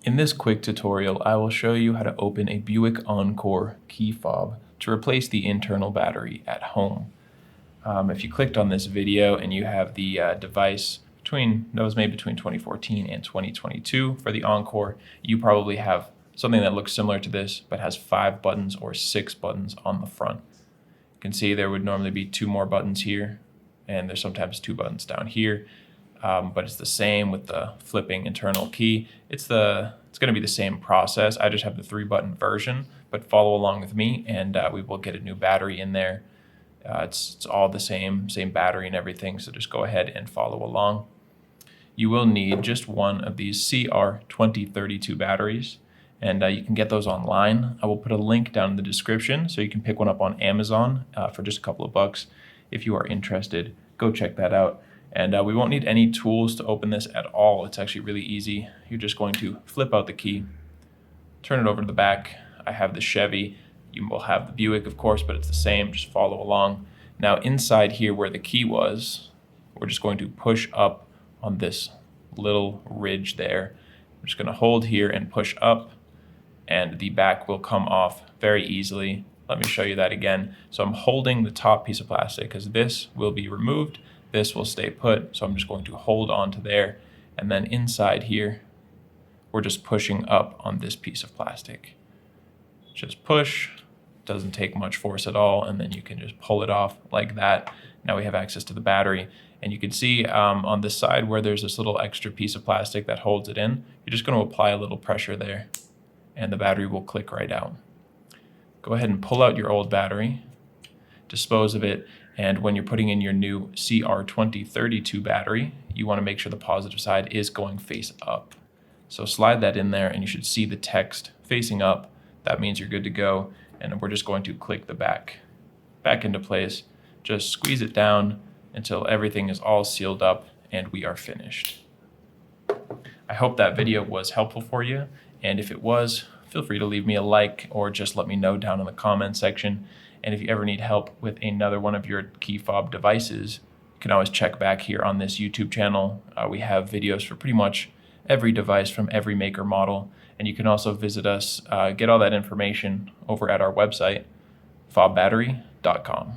In this quick tutorial, I will show you how to open a Buick Encore key fob to replace the internal battery at home. If you clicked on this video and you have the device that was made between 2014 and 2022 for the Encore, you probably have something that looks similar to this but has 5 buttons or 6 buttons on the front. You can see there would normally be 2 more buttons here, and there's sometimes 2 buttons down here. But it's the same with the flipping internal key. It's going to be the same process. I just have the 3-button version, but follow along with me and we will get a new battery in there. It's all the same battery and everything, so just go ahead and follow along. You will need just one of these CR2032 batteries, and you can get those online. I will put a link down in the description so you can pick one up on Amazon for just a couple of bucks. If you are interested, go check that out. And we won't need any tools to open this at all. It's actually really easy. You're just going to flip out the key, turn it over to the back. I have the Chevy. You will have the Buick, of course, but it's the same. Just follow along. Now inside here where the key was, we're just going to push up on this little ridge there. I'm just going to hold here and push up, and the back will come off very easily. Let me show you that again. So I'm holding the top piece of plastic because this will be removed. This will stay put, so I'm just going to hold on to there. And then inside here, we're just pushing up on this piece of plastic. Just push, doesn't take much force at all, and then you can just pull it off like that. Now we have access to the battery. And you can see on this side where there's this little extra piece of plastic that holds it in, you're just going to apply a little pressure there, and the battery will click right out. Go ahead and pull out your old battery, dispose of it, and when you're putting in your new CR2032 battery, you want to make sure the positive side is going face up. So slide that in there and you should see the text facing up. That means you're good to go. And we're just going to click the back into place. Just squeeze it down until everything is all sealed up and we are finished. I hope that video was helpful for you. And if it was, feel free to leave me a like or just let me know down in the comment section. And if you ever need help with another one of your key fob devices, you can always check back here on this YouTube channel. We have videos for pretty much every device from every maker model. And you can also visit us, get all that information over at our website, fobbattery.com.